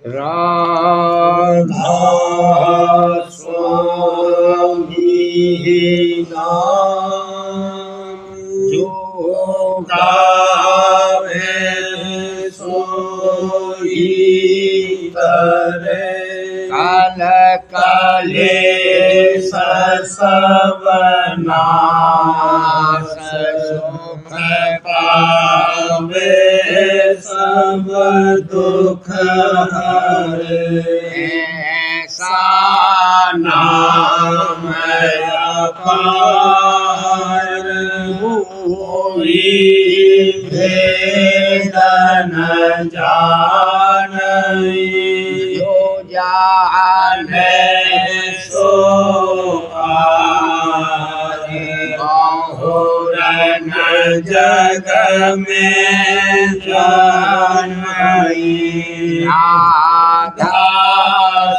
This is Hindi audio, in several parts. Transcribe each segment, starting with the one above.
राधा स्वामी नाम जो गावे सोई करे काल काले सवनाश सुख पावे सब दुख हरे ऐसा नाम अपार कोई भेद न जाने जो जाने सो पारे बहुरन जग में जन्मई राधा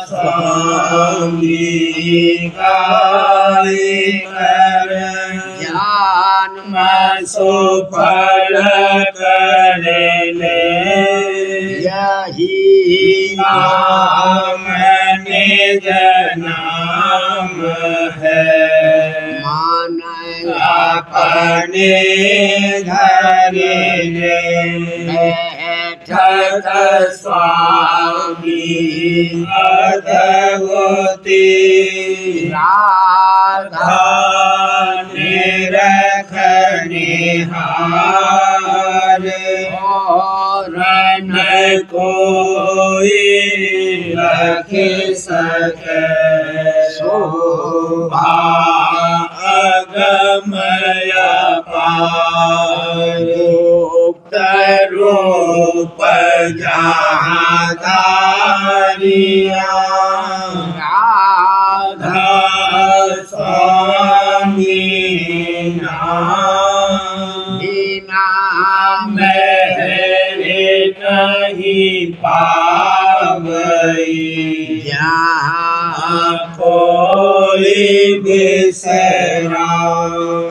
स्वामी गाई कर ज्ञान सुफल करे ले यही नाम निज नाम है मान अपने धरे ले बैठक स्वामी अद्भुति राधा निरखनिहार और न कोई रख सके शोभा अगमय पार गुप्त रूप जहाँ धारिया राधा स्वामी नाम नहीं पावई जहाँ कोई बिसरा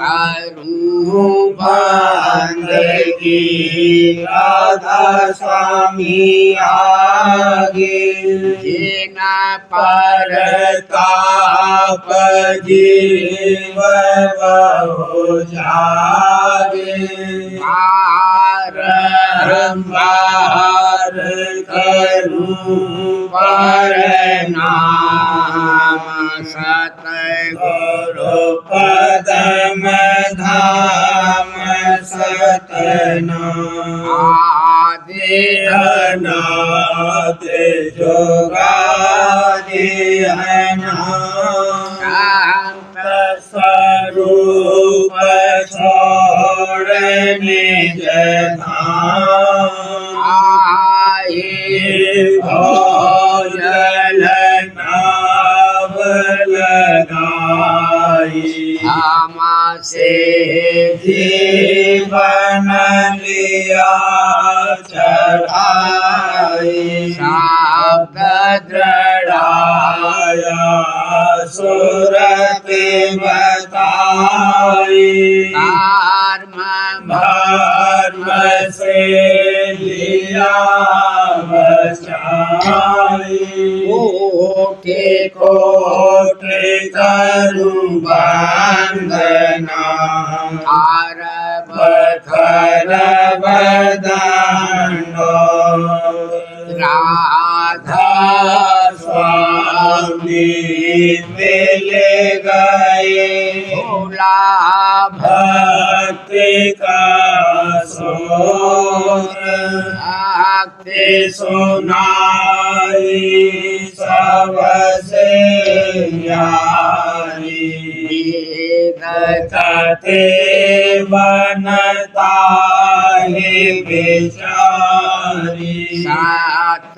करूँ बंदगी राधा स्वामी आगे जिना परताप जीव बहु जागे बारंबार करूं पर नाम सतगुरु पदम धाम सतनाम आदि अनाथ जोगादि शांत स्वरूप छोड़ निज धाम आए भोजन नाव लगाई आमा से जीवन लिया चढ़ाई शब्द दृढ़ाया सुरति बताई धर्म से लिया बचाई कोटि कोटि करूं वंदना आरब खरब दंडो राधा स्वामी मिल गए भोला भक्ति का सोर आके सुनाई सबसे यारी कते बनता है बेचारी सात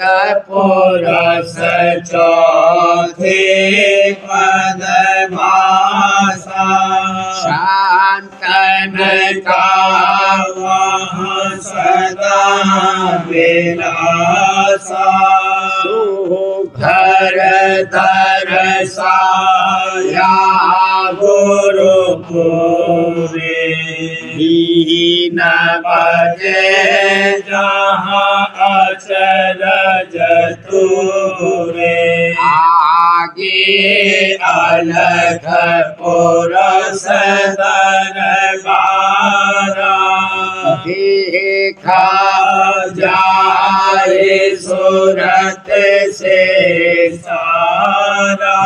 पुरुष चौथे पद भाषा शांतन का वहाँ सदा विलासा घर दरसाया गुरु को दीन बजे जहाँ अचरज तूरे आगे अलग पुरस दरबारा देखा जाए सूरत से सारा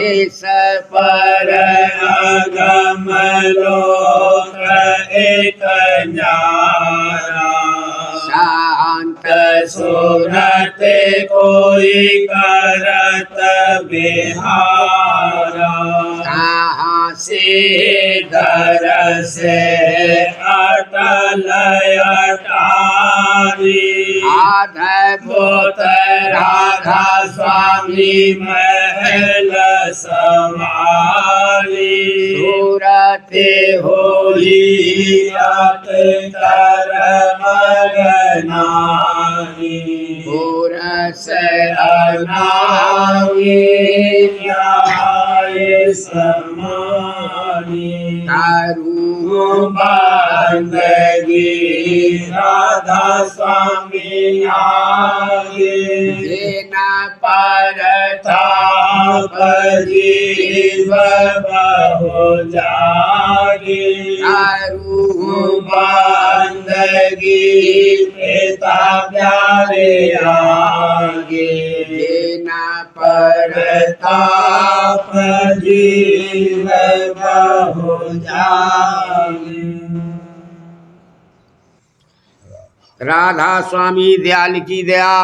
इस पर अगम लोक एक न्यारा शांत सूरत कोई करत बिहारा कहाँ से दर से अटल अटारी अद्भुत राधा स्वामी महल समारी सूरत होली अत कर मगनानी पुरस अनावी न्याय समानी करूँ बंदगी राधा स्वामी आगे जिना पर थाप जीव बहु जागे करूँ बंदगी पिता प्यारे आगे जिना पर ताप जीव बहु जागे। राधा स्वामी दयाल की दया,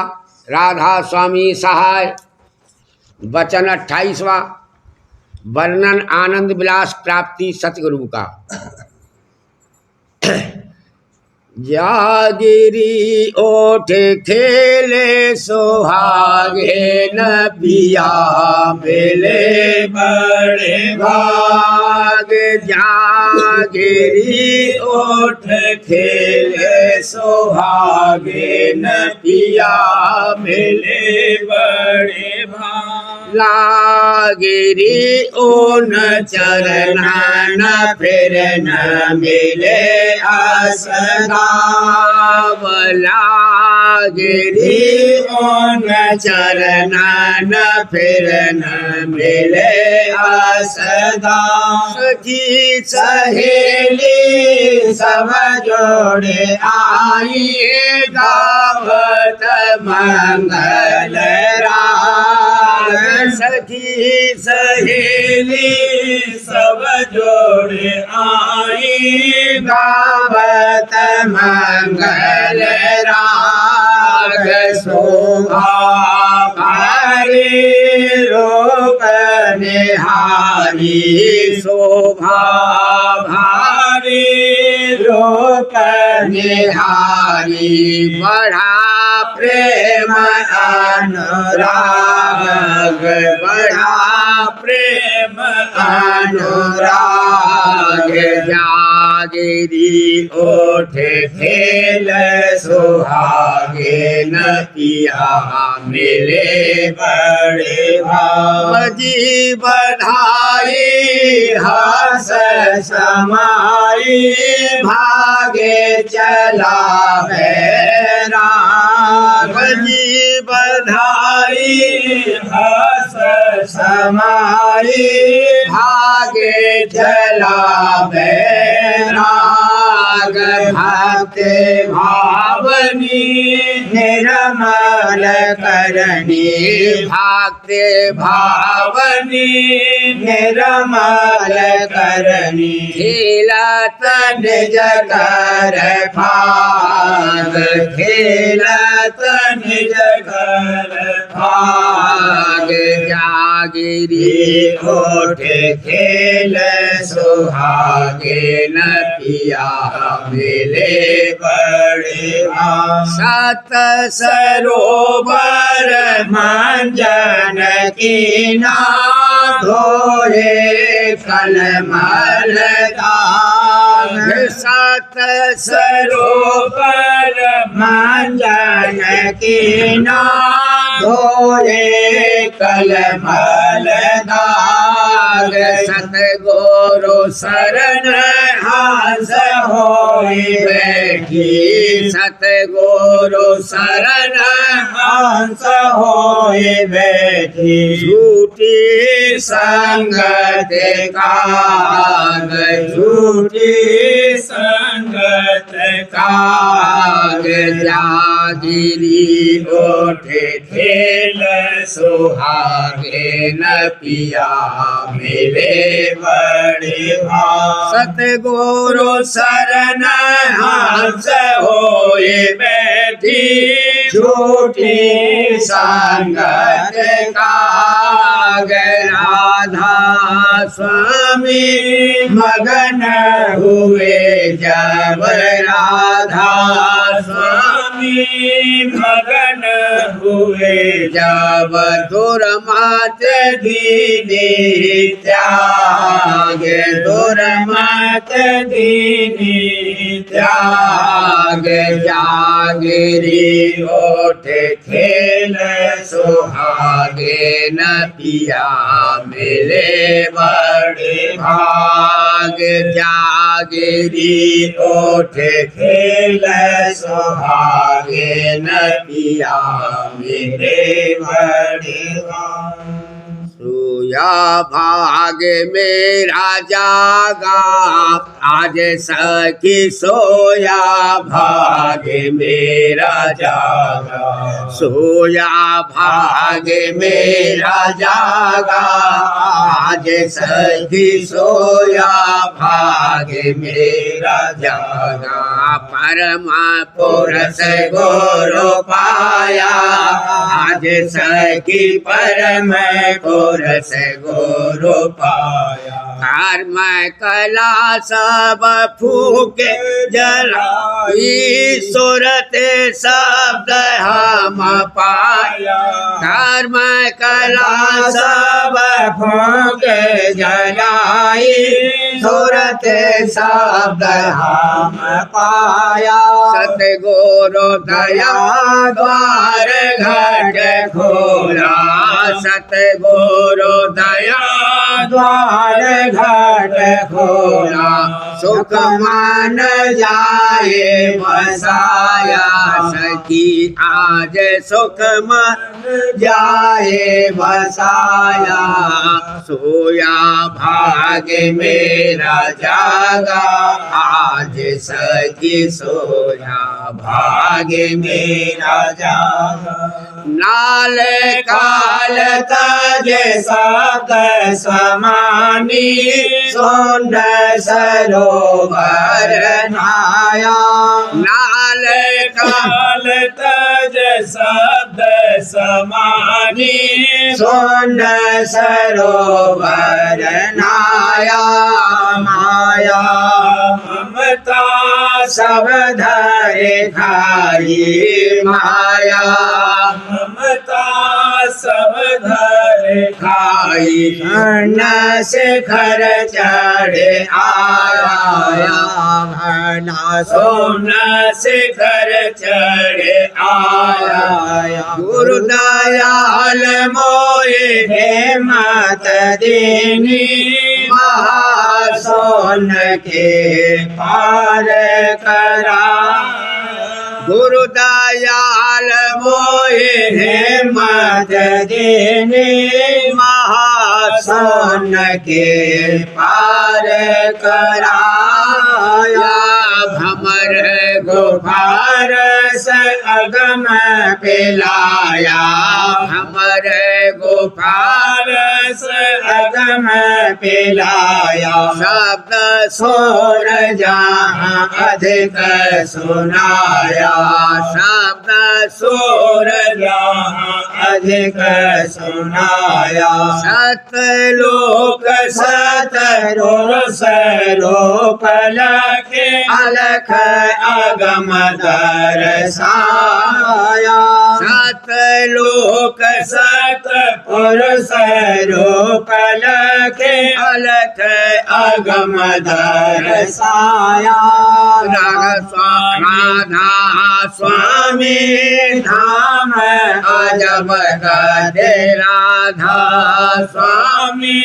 राधा स्वामी सहाय। वचन 28वां, वर्णन आनंद विलास प्राप्ति सतगुरु का। जागिरी ओठ खेले सुहागे न पिया मिले बड़े भाग जागिरी ओठ खेले सुहागे न पिया मिले बड़े भाग लागिरी ओन चरना न फिर न मिले असदावला गिरी ओन चरना न फिर न मिले असदा सखी सहेली सब जोड़े आइए गावत मंगल राग सखी सहेली सब जोड़े आई गावत मंगल राग शोभा भारी रूप निहारी शोभा भारी रूप निहारी बढ़ा प्रेम अनुराग बढ़ा प्रेम अनुराग जागिरी ओठ खेल सुहागे न पिया मिले बड़े भाजी बधाई हस समाई भागे चला राग जी बधाई हस समाई भागे चला राग भक्त भावनी निर्मल करणी भक्त भावनी निर्मल करणी खेलत निज कर भाग खेलत निज कर भाग जागिरी ओठ खेल सुहागे न पिया मिले बड़े सत सरोवर मंजन कीना धोए कलमल दाग सत सरोवर मंजन कीना धोए कलमल दाग भाग सतगुरु शरण हंस होई बैठी सतगुरु शरण हंस होई बैठी झूठी संगत काग झूठी संगत काग जागिरी ओठे खेल सुहागे न पिया मिले बड़े भाग सतगुरु शरण हंस होए बैठी झूठी संगत काग राधा स्वामी मगन हुए जब राधा स्वामी मगन हुए जब दुर्मत दीनी त्याग दुर्मत दीनी त्याग जागरी ओठ खेल सुहागे न पिया मिले बड़े भाग जागरी ओठ खेल सुहागे न पिया मिले बड़े भाग सोया भाग मेरा जागा आज सखी सोया भाग मेरा जागा सोया भाग मेरा जागा आज सखी सोया भाग मेरा जागा परमा पुरुष गुरु पाया आज सखी परम पुरुष गुरु पाया कर्म कला सब फूके जलाई सुरत शब्द हम पाया कर्म कला सब फूके जलाई सुरत शब्द हम पाया सतगुरु दया द्वार घट खोला सतगुरु दया द्वार घट खोला सुख मान जाए बसाया सखी आज सुख मान जाए बसाया सोया भाग मेरा जागा आज सखी सोया भाग मेरा जागा नाल काल तज सात समानी सोंड सरोवर नाया नाल काल तज शब्द समानी सोंड सरोवर नाया माया ममता सब धरे खाई माया ममता सब धरे खाई न से घर चढ़े आया घना सोना से घर चढ़े आया गुरु दयाल मोए हे मत देनी महासोन के पार करा गुरु दयाल मोहे हिम्मत देने महासन के पार कराया भमर गुफार से अगम पिलाया भमर गुफार से अगम पिलाया शब्द सोर जहाँ अधिक सुनाया शब्द सोर जहाँ अधिक सुनाया सतलोक सतरोप लखे अलख अगम दरसाया सतलोक सतपुरुषरूप लखे अलख अगम दरसाया राधा स्वामी धाम अजब गते राधा स्वामी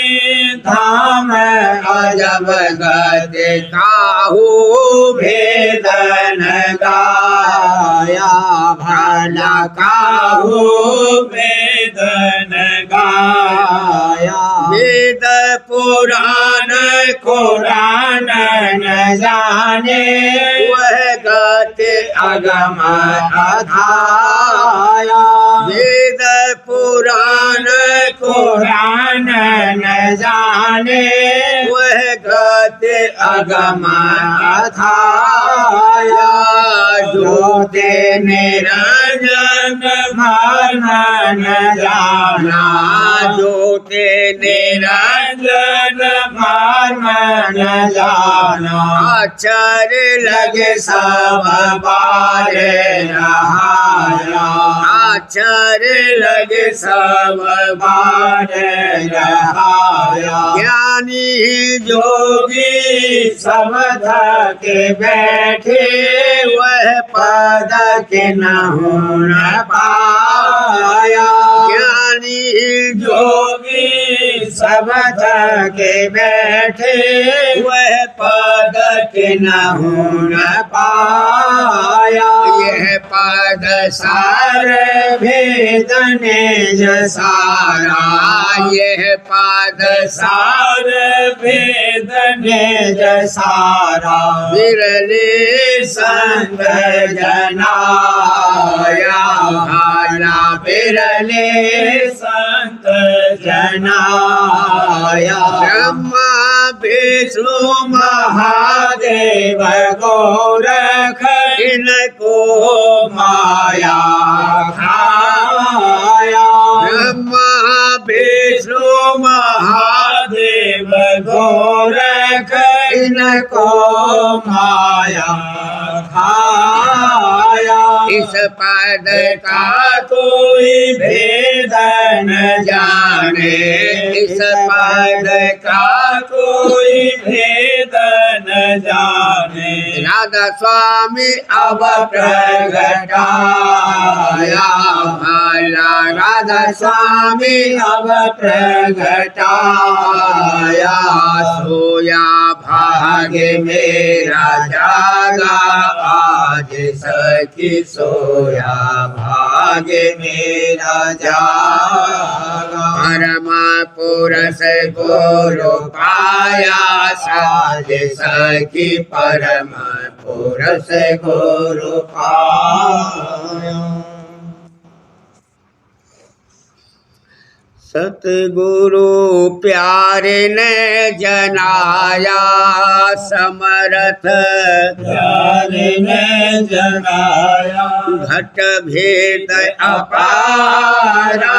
धाम अजब गते काहू भेदन गाया भला काहू भेदन गाया वेद पुराण कुरान न जाने वह गते अगम अधाया वेद पुराण कुरान न जाने वह गते अगम अधाया ज्योति निरंजन मन न जाना ज्योति निरंजन मन न जाना अक्षर लगे सब बारे रहाया अक्षर लगे सब बारे रहाया ज्ञानी जोगी सब थके बैठे वह पद के न होन पाया ज्ञानी जोगी सब थके बैठे वह पद के न होन पाया यह पद सार भेद निज सारा यह पद सार भेद निज सारा विरले संग जनाया भाला विरले संत जनाया ब्रह्मा विष्णु महादेव गोरख इनको माया खाया ब्रह्मा विष्णु महादेव गोरख इनको माया खाया इस पद का कोई भेद न जाने इस पद का कोई भेद न जाने राधा स्वामी अब प्रगटाया भला राधा स्वामी अब प्रगटाया सोया भाग्य मेरा जागा आज सखी सोया भाग्य मेरा जागा परमा पुरुष गुरु पाया साज सखी परम पुरुष गुरु पाया सतगुरु प्यारे ने जनाया समर्थ प्यारे ने जनाया घट भेद अपारा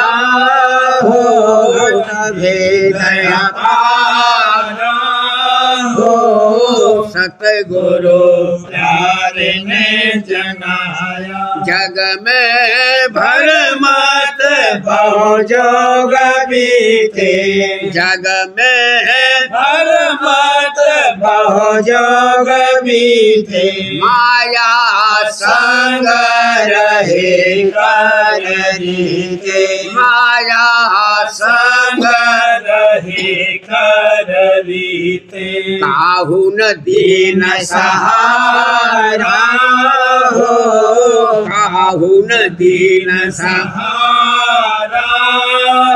हो घट भेद अपारा हो सतगुरु प्यारे ने जनाया जग में भरमत बहु जोग बीते जग में भरमत बहु जोग बीते माया संग रहे कर रीते माया संग रहे कर रीते काहू न दीन सहारा हो काहू न दीन सहारा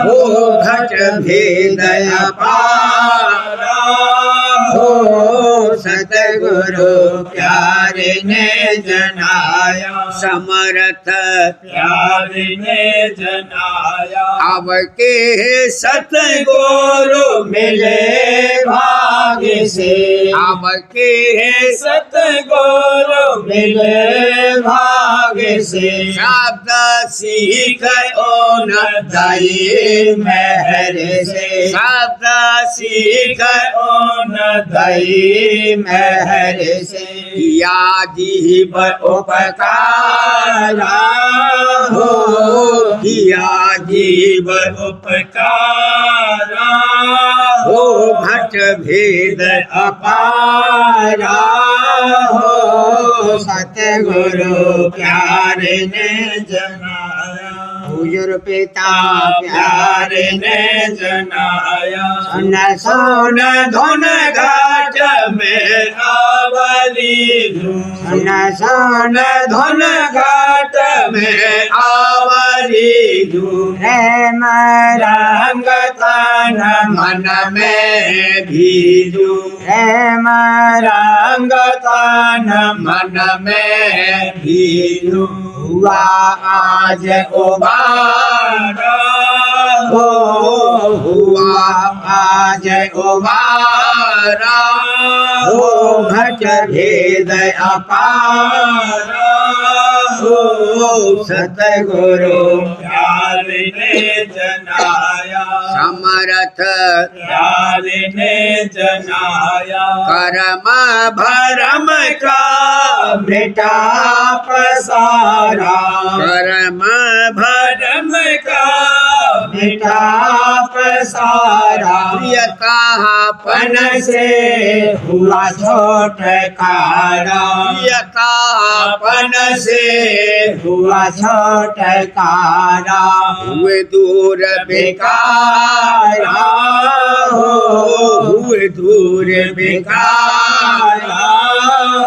हो घट भेद अपारा हो सतगुरु प्यारे ने जनाया समर्थ प्यारे ने जनाया अब के सतगुरु मिले भाग्य से अब के सतगुरु मिले भाग्य से शब्द सीख ओ न दई महर से शब्द सीख ओ न दई महर से किया जीव उपकारा हो किया जीव उपकारा हो घट भेद अपारा हो सतगुरु प्यारे ने जनाया हुजूर पिता प्यारे ने जनाया सन सोन धन घाट में आवली सन सोन धन घाट में आवली प्रेम रंग तन मन में भीजू प्रेम रंग तन मन में भीजू हुआ आज उबारा हो हुआ आज उबारा हो घट भेद अपारा हो सतगुरु प्यारे ने जनाया समर्थ प्यारे ने जनाया कर्म भरम का बेटा पसारा कर्म भरम का बेटा पसारा यथापन से हुआ छोटकारा यथापन से हुआ छोटकारा हुए दूर बेकारा हुए दूर बेकारा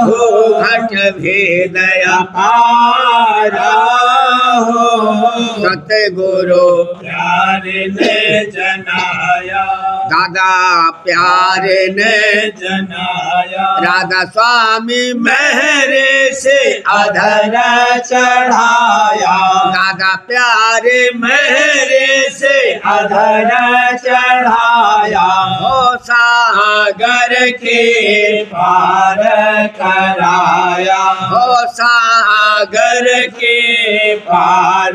हो घट भेद अपारा हो सतगुरु प्यारे ने जनाया दादा प्यारे ने जनाया राधा स्वामी मेहरे से अधर चढ़ाया दादा प्यारे मेहरे से अधर चढ़ाया हो सागर के पार कराया हो सागर के पार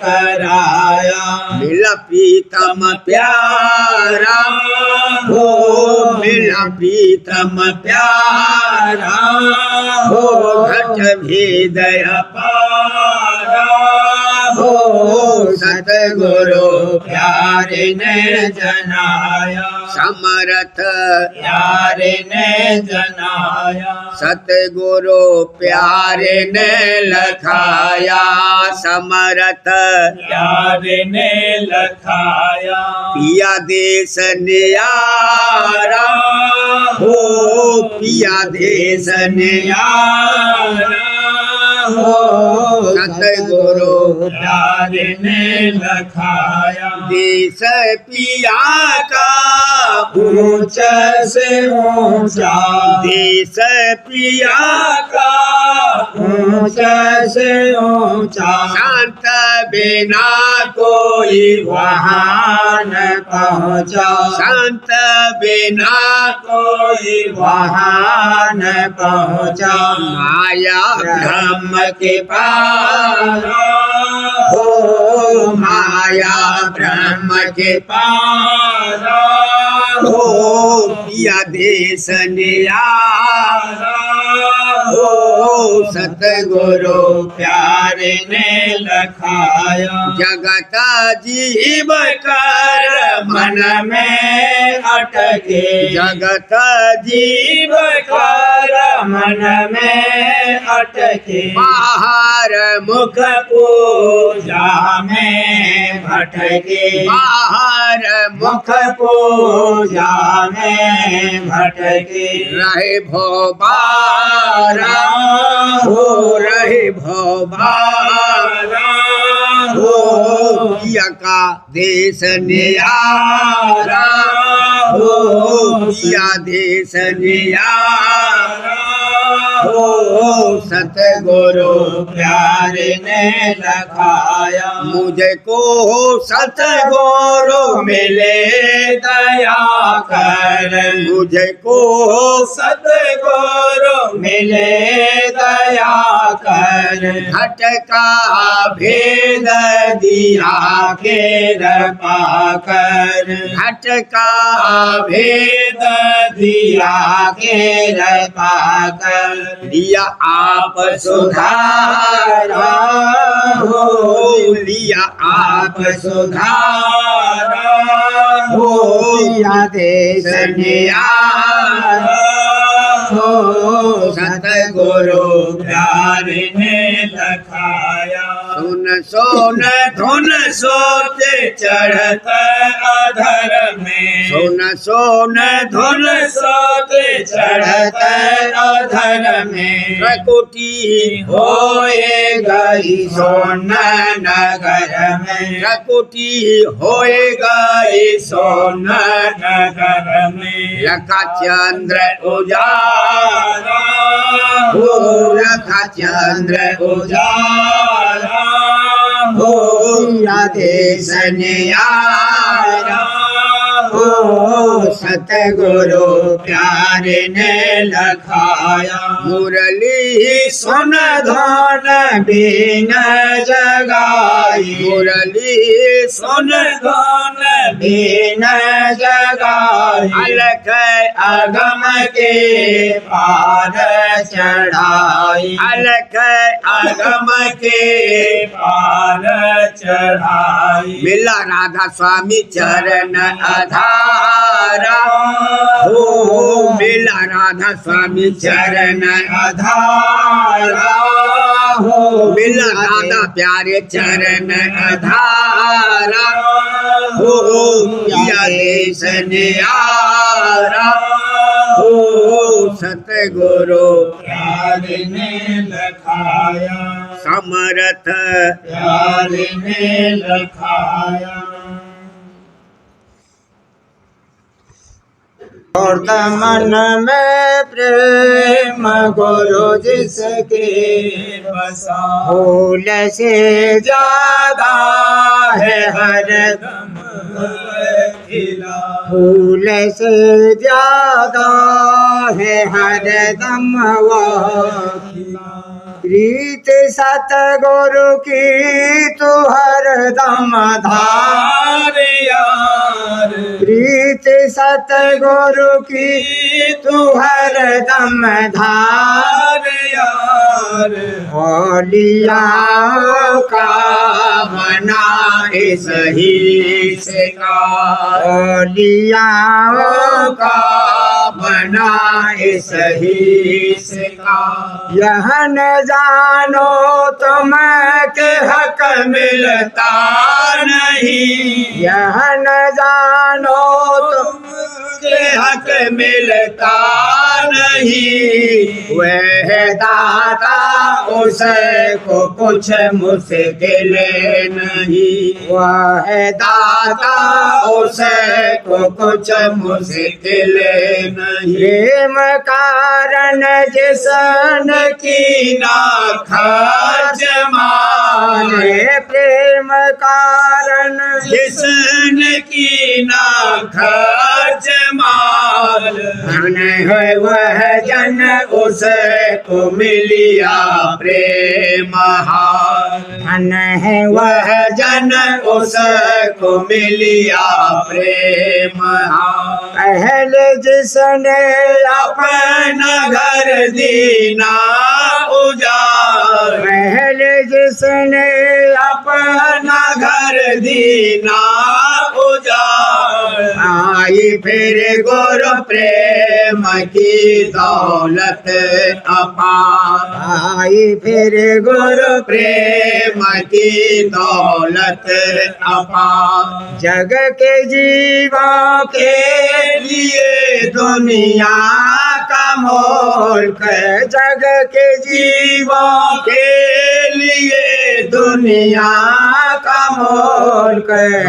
कराया मिला प्रीतम प्यारा हो मिला प्रीतम प्यारा हो घट भेद अपारा हो सतगुरु प्यारे ने जनाया समर्थ प्यारे ने जनाया सतगुरु प्यारे ने लखाया समर्थ प्यारे ने लखाया पिया देश नियारा हो पिया देश नियारा हो सतगुरु प्यारे ने लखाया देश पिया का ऊंचा से ऊंचा देश पिया का ऊंचा से ऊंचा शांत बिना कोई वहाँ न पहुँचा शांत बिना कोई वहाँ न पहुँचा माया ब्रह्म के पार हो माया ब्रह्म के पार हो पिया देश नियारा हो सतगुरु प्यारे ने लखाया जगत जीव कर मन में अटके जगत जीव कर मन में अटके बाहर मुख पूजा में भटके बाहर मुख पूजा में भटके रहे भोबारा हो रहे भोबारा हो पिया का देश नियारा हो पिया देश नियारा हो सतगुरु प्यारे ने लखाया मुझको सतगुरु मिले दया कर मुझको सतगुरु मिले दया कर घट का भेद दिया के पाकर घट का भेद दिया के पाकर लिया आप सुधारा हो, लिया आप सुधारा हो, लिया देश न्यारा हो, सतगुरु प्यारे ने लखाया। सुन सोन धुन सोते चढ़त अधर में, सुन सोन धुन सोते चढ़त अधर में, प्रकुटी होए गई सोन नगर में, प्रकुटी होए गई सोन नगर में। लखा चंद्र उजाला हो, लखा चंद्र उजाला हो, देश न्यारा हो, सतगुरु प्यारे ने लखाया। मुरली सुन धन बीन जगाई, मुरली सुन धन बीन जगाई। अलख अगम के पार चढ़ाई, अलख अगम के पार चढ़ाई। मिला राधा स्वामी चरण आधारा हो, मिला राधा स्वामी चरण आधारा हो, मिला राधा प्यारे चरण आधारा हो, या देश न्यारा हो, सतगुरु प्यारे ने लखाया। समर्थ प्यारे ने लखाया। और मन में प्रेम गुरु जिसके बसा, फूल से ज्यादा है हर दम खिला, फूल से ज्यादा है हर दम वह प्रीत सतगुरु की तू हर दम धार यार, प्रीत सतगुरु की तू हर दम धार यार। औलिया का बना इस ही से का, औलिया का बना इस ही से का। यह न जानो तुम के हक मिलता नहीं, यह न जानो तुम के हक मिलता नहीं। वह दाता उसको कुछ मुश्किल नहीं, वह दाता उसको कुछ मुश्किल नहीं। प्रेम कारण जिसन की ना खर्च माने, प्रेम कारण जिसन की ना खर्च माल। धन है वह जन उसको मिलिया प्रेम हार, धन है वह जन उसको मिलिया प्रेम हार। पहले जिसने अपना घर दीना उजाड़, पहले जिसने अपना घर दीना उजाड़। आई फिर गुरु प्रेम की दौलत अपार, आई फिर गुरु प्रेम की दौलत अपार। जग के जीवों के लिए दुनिया का मोल कर, जग के जीवों के लिए दुनिया का मोल कर।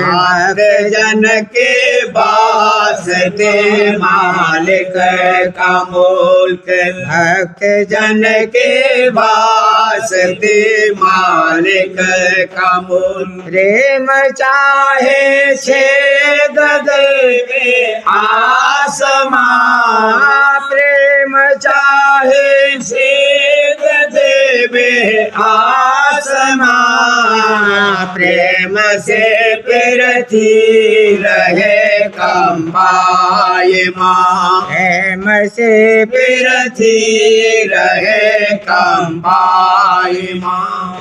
जन के वास्ते मालिक का मोल कर, भक्त जन के वास्ते मालिक का मोल। प्रेम चाहे छेद देवे आसमां, प्रेम चाहे छेद देवे आसमां। समा प्रेम से पृथ्वी रहे कंपायमान प्रेम से पृथ्वी रहे कंपायमान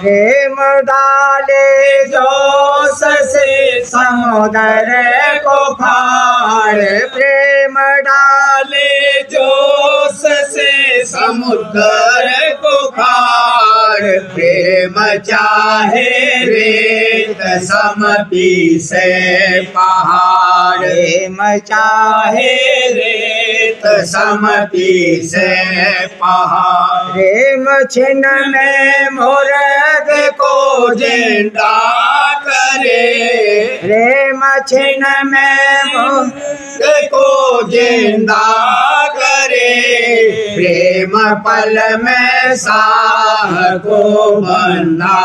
प्रेम डाले जोश से समुद्र को फाड़ प्रेम डाले जोश से समुद्र को फाड़ प्रेम चाहे रेत सम पीसे पहाड़ प्रेम चाहे रेत सम पीसे पहाड़ प्रेम छिन में मुर्द को जिंदा करे प्रेम छिन में मुर्द को जिंदा करे प्रेम पल में साह को बंदा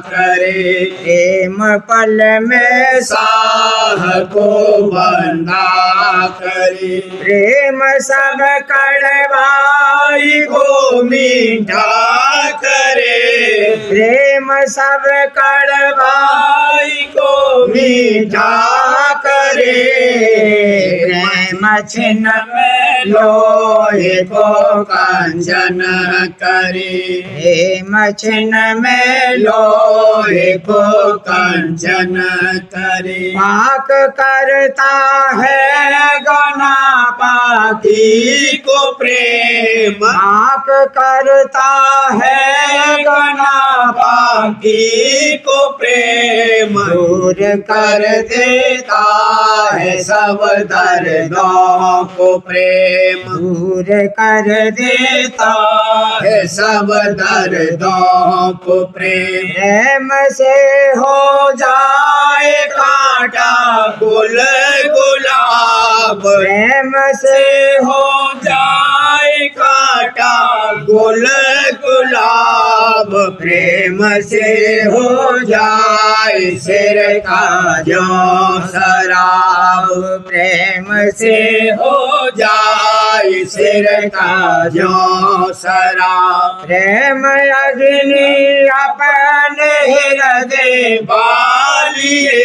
करे प्रेम पल में साह को बंदा करे प्रेम सब कड़वाई को मीठा करे प्रेम सब कड़वाई को मीठा करे प्रेम छिन में लोहे को कंचन करे प्रेम छिन में लोहे को कंचन करे पाक करता है गना पाकी को प्रेम पाक करता है गना बाकी को प्रेम दूर कर देता है सब दर्दों को प्रेम दूर कर देता है सब दर्दों को प्रेम प्रेम से हो जाए कांटा गुल गुलाब प्रेम से हो जाए कांटा गुल गुलाब प्रेम से हो जाए सिर का जो शराब प्रेम से हो जाए सिर का जो शराब प्रेम अग्नि अपने हृदय बालिए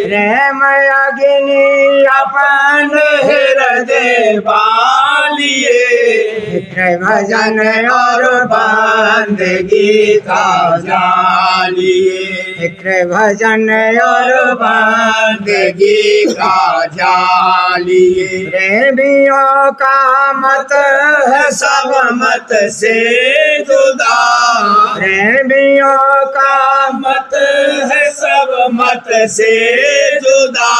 प्रेम अग्नि अपने हृदय बालिए भजन और बंदगी का जालिए भजन और बंदगी का जालिए प्रेमियों का मत है सब मत से जुदा प्रेमियों का मत है सब मत से जुदा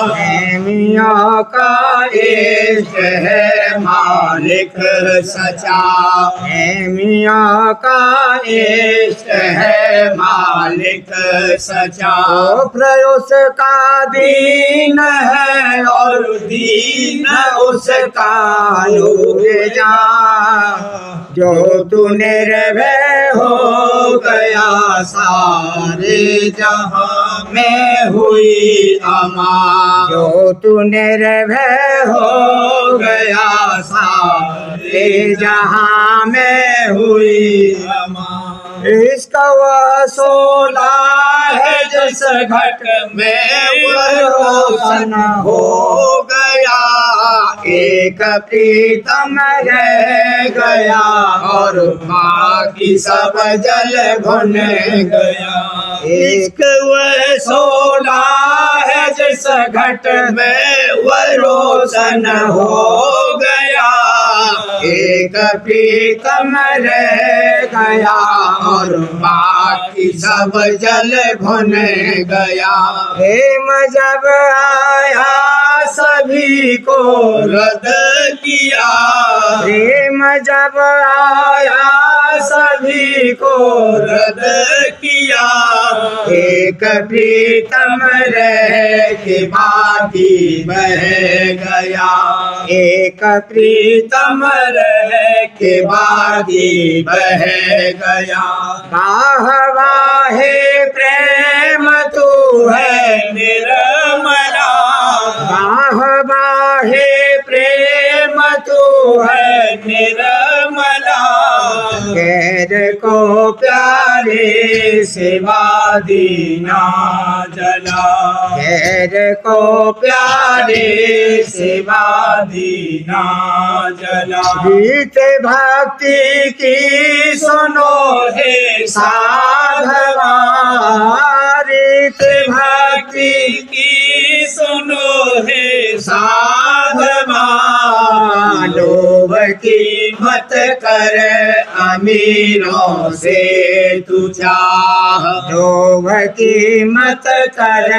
प्रेमियों का इश्क है मालिक सचा प्रेमियों का इश्क है मालिक सचा प्रयोस का दीन है और दीन उसका लोग जा जो तू निर्भय हो गया सारे जहां में हुई अमान जो तू निर्भय हो गया सारे जहां में हुई अमान इसका वसूला है जिस घट में वो रोशन हो गया एक प्रीतम रह गया और बाकी सब जल भुन गया इश्क वह सोना है जिस घट में वह रोशन हो गया एक प्रीतम रह गया और बाकी सब जल भुन गया प्रेम जब आया सभी को रद्द किया प्रेम जब आया सभी को रद्द किया एक प्रीतम रह के बाकी बह गया एक प्रीतम रह के बाकी बह गया वाह वाहे प्रेम तू है निर्मला वाह वाहे प्रेम तू है निर्मला गैर को प्यारे सेवा दीना जला गैर को प्यारे सेवा दीना जला गीत भक्ति की सुनो हे साधवा रीत भक्ति की सुनो हे साधवा लोभ की मत कर अमीरों से तू चाह लोभ की मत कर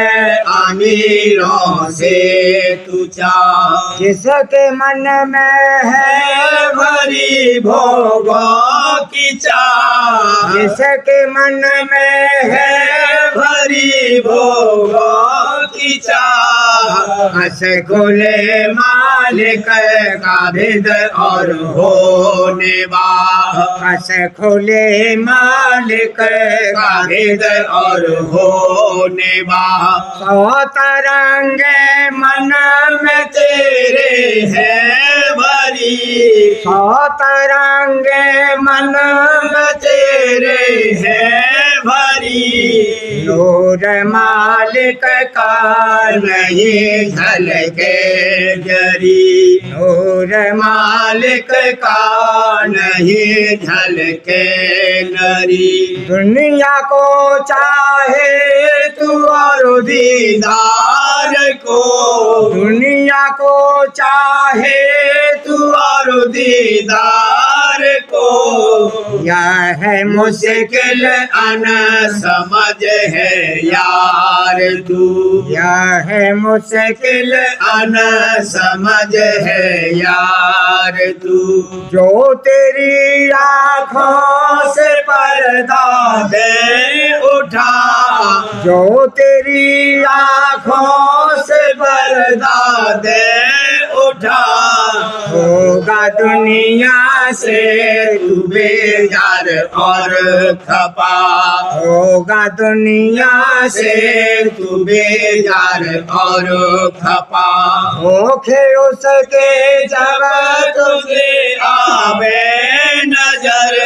अमीरों से तू चाह जिसके मन में है भरी भोगों की चाह जिसके मन में है भरी भोगों की चाह हंस खुले मालिक का भेद और होने वाह हंस खुले मालिक का भेद और होने वाह सौ तरंग मन में तेरे है भरी सौ तरंग मन में तेरे है भरी नूर मालिक का नहीं झलके जरी नूर मालिक का नहीं झलके नरी दुनिया को चाहे तू और दीदार को दुनिया को चाहे तू और दीदार को यह है मुश्किल अन समझ है यार तू यह है मुश्किल अन समझ है यार तू जो तेरी आँखों से पर्दा दे उठा जो तेरी आँखों से पर्दा दे उठा होगा दुनिया से तू बेजार और खपा होगा दुनिया से तू बेजार और खपा होखे उसके जब तुझे आवे नजर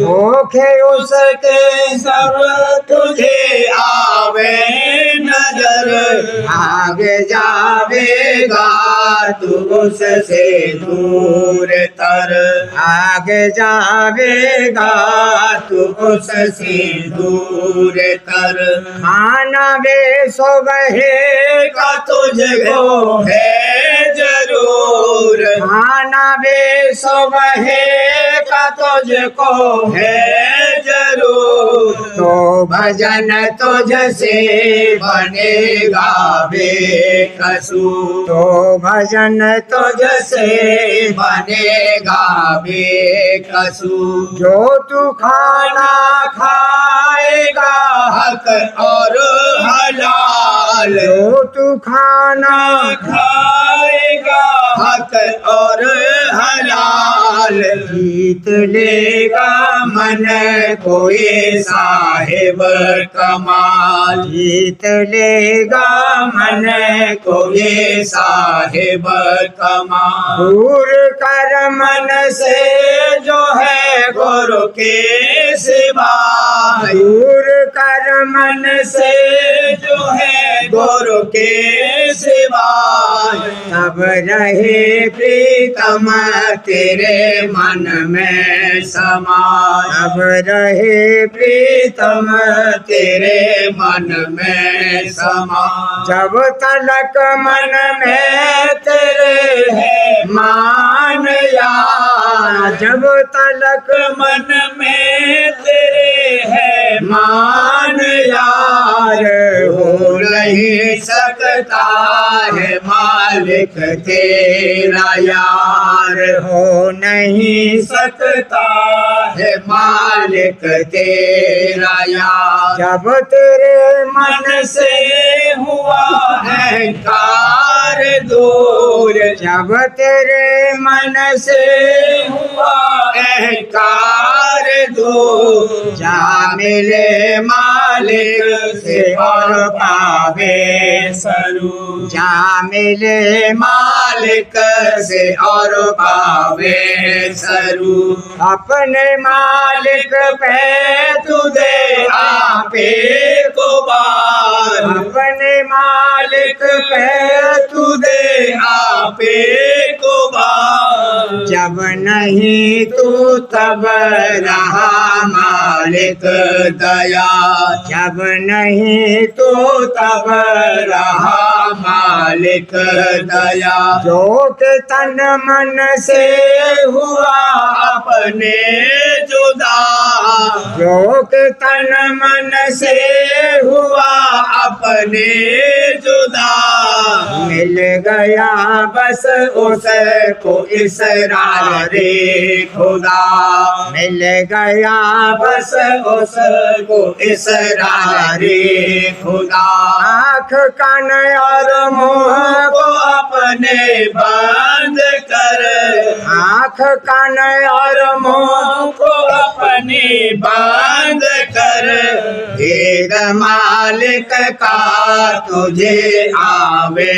होखे उसके सब तुझे आवे नजर आगे जावेगा तू उससे दूर तर आगे जावेगा तू उससे दूर तर खाना वे सुबह का तुझको है जरूर खाना वे सुबह का तुझको है जरूर तो भजन तुझसे बनेगा बेकसूर तो भजन तुझसे बनेगा बेकसूर जो तू खाना खाएगा हक और हलाल जो तू खाना खाएगा हक और हलाल जीत लेगा मन कोई साहिब कमाल जीत लेगा मन कोई साहिब कमाल दूर कर मन से जो है गुरु के सिवा दूर कर मन से जो है गुरु के सिवा सब रहे प्रीतम तेरे मन में समा सब रहे प्रीतम तेरे मन में समा जब तलक मन में तेरे है मान यार जब तलक मन में तेरे है मान यार हो नहीं सकता है मालिक तेरा यार हो नहीं सकता है मालिक तेरा यार जब तेरे मन मन से हुआ है कार दूर जब तेरे मन से हुआ अहंकार दूर जा मिले मालिक से और पावे स्वरूप जा मिले मालिक से और पावे स्वरूप अपने मालिक पे तू दे आपे को बार अपने मालिक पे तू दे आपे को बार जब नहीं तू तब रहा मालिक दया जब नहीं तू तब रहा मालिक दया जो के तन मन से हुआ अपने जुदा जो के तन मन से हुआ अपने जुदा मिल गया बस उसको इसरारे खुदा मिल गया बस उसको इसरारे खुदा आँख कान और मुँह को अपने बंद कर आँख कान और मुँह को अपने बंद कर भेद मालिक का तुझे आवे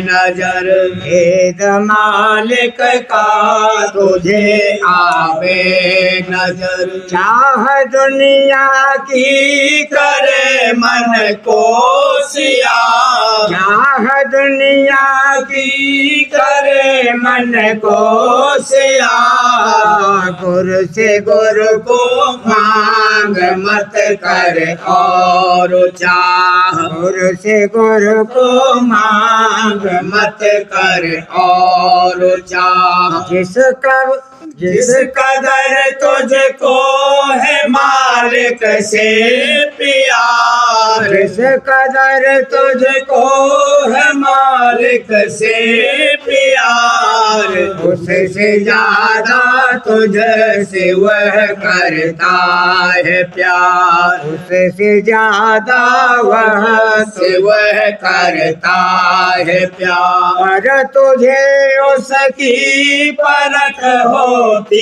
नजर भेद मालिक का तुझे आवे नजर चाह दुनिया की करे मन को सिया चाह दुनिया की करे मन को सिया गुरु से गुरु को मांग मत कर और चाह गुरु से गुरु को मांग मत कर और चाह जिस कदर तुझको है मालिक से प्यार जिस कदर तुझको है मालिक से प्यार उससे ज्यादा तुझसे वह करता है प्यार उससे ज्यादा वह से वह करता है प्यार पर तुझे उसकी परख होती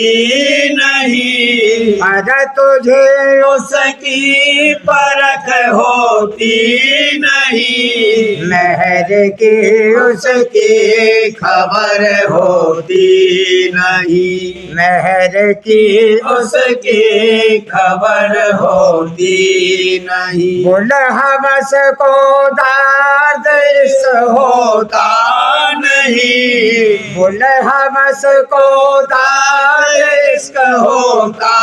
नहीं पर तुझे उसकी परख होती नहीं महर की उसकी खबर होती नहीं महर की उसकी खबर होती नहीं बुल हवस को दार्द इस होता नहीं बुल हवस को दार्द इश्क होता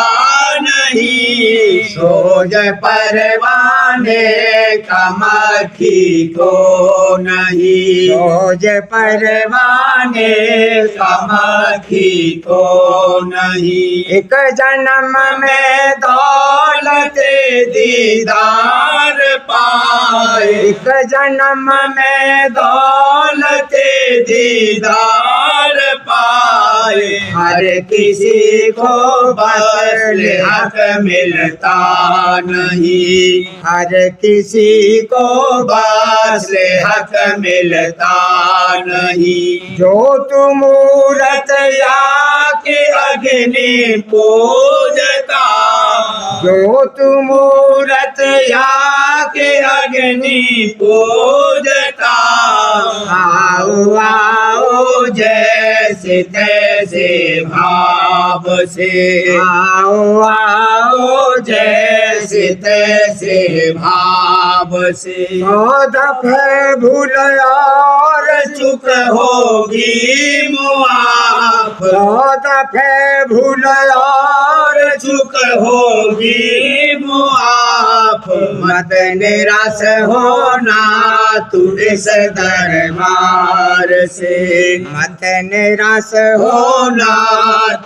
नहीं सोज परवाने का मक्खी को नहीं रोज परवाने का मक्खी को नहीं एक जन्म में दौलत दीदार पाए एक जन्म में दौलत दीदार पाए हर किसी को बस हक मिलता नहीं हर किसी को बस हक मिलता नहीं जो तू मूरत या के अग्नि पूजता जो तू मूरत या के अग्नि पूजता आओ आओ जैसे तैसे भाव से आओ आओ जैसे तैसे भाव से दफे भूल और चुक होगी मुआफ दफे भूल और चुक होगी मुआफ मत निराश होना तू इस दरबार से मत निराश होना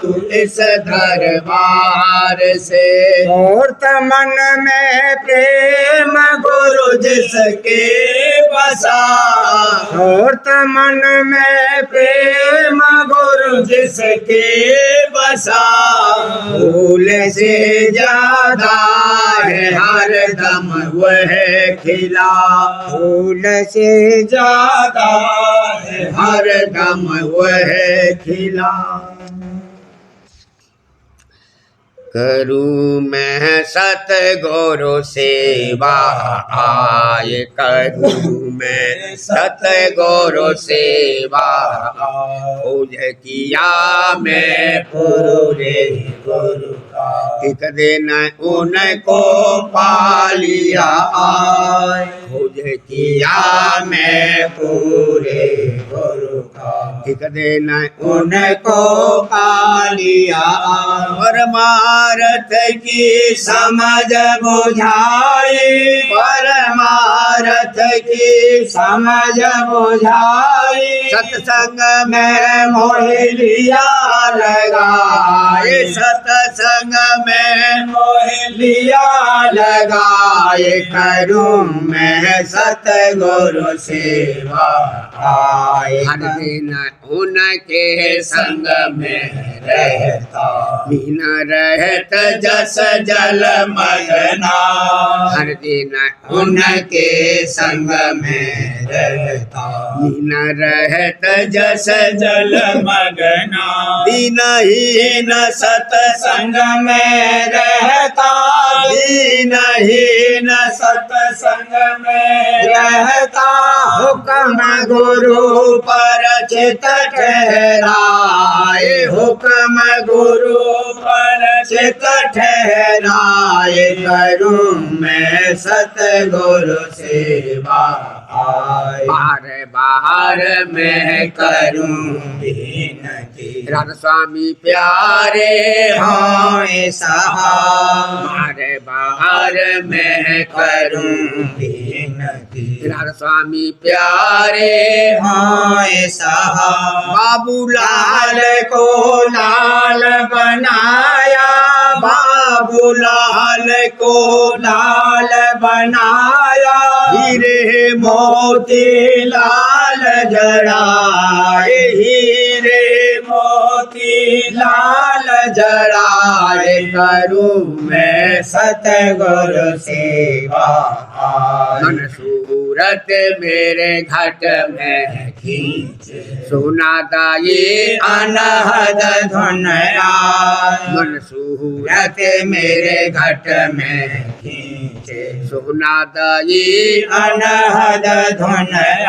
तू इस दरबार से और मन में प्रेम गुरु जिसके बसा और मन में प्रेम गुरु गुरु जिसके बसा, फूल से ज्यादा है हर दम वह खिला, फूल से ज्यादा है हर दम वह खिला। करूँ मैं सतगुरु सेवा आए, करूँ मैं सतगुरु सेवा, खोज किया मैं पूरे गुरु का, एक दिन उनको पा लिया आए, खोज किया मैं पूरे गुरु का, एक दिन उनको पा लिया। परमार्थ की समझ बुझाई, परमार्थ की समझ बुझाई, सत्संग में मोह लिया लगाए, सत्संग में मोह लिया लगाए, करूँ मैं सतगुरु सेवा आए, हर दिन उनके संग में रहता, बिना रहत जस जल मगना, हर दिन उनके संग में रहता, बिना रहत जस जल मगना, दीनहीन सत्संग में रहता, दीनहीन सत्संग में रहता, हुक्म गुरु पर चित ठहराए, हुक्म गुरु पर चित ठहराए, करूँ मैं सतगुरु सेवा आए, बार बार मैं करूँ विनती, राधा स्वामी प्यारे होए सहा, बार बार मैं करूँ विनती, राधा स्वामी प्यारे होए सहा, बाबू लाल को लाल बनाया, बाबू लाल को लाल बनाया, हीरे मोती लाल जड़ाए, हीरे मोती लाल जड़ाए, करूँ मैं सतगुरु सेवा आए, मन सूरत मेरे घट में खींचे, सुनाता ये अनहद धुन आए, मन सूरत मेरे घट में खींचे, सुनाता ये अनहद धुन आए,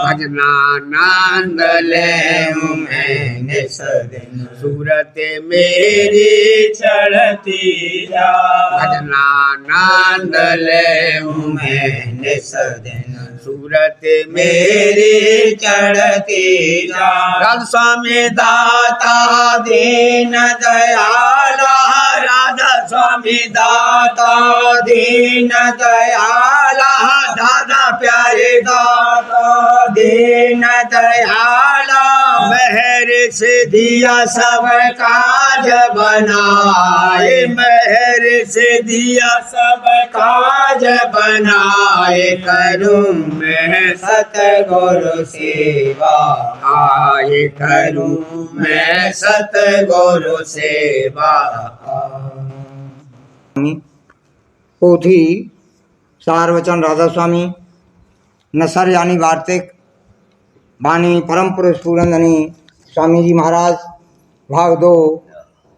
भजनानंद ले मैं निस दिन, सूरत मेरी चढ़ती जा, भजनानंद ले मैं निस दिन, सूरत मेरी चढ़ती जा, राधा स्वामी दाता दीन दयाला, राधा स्वामी दाता दीन दयाला, दादा प्यारे दाता दीन दयाला, मेहर से दिया सब काज बनाए, मेहर से दिया सब काज बनाए, करूँ मैं सतगुरु सेवा आए, करूँ मैं सतगुरु सेवा। पोथी सार वचन राधा स्वामी नसर यानी वार्तिक वाणी परम पुरुष पूरनधनी स्वामी जी महाराज भाग 2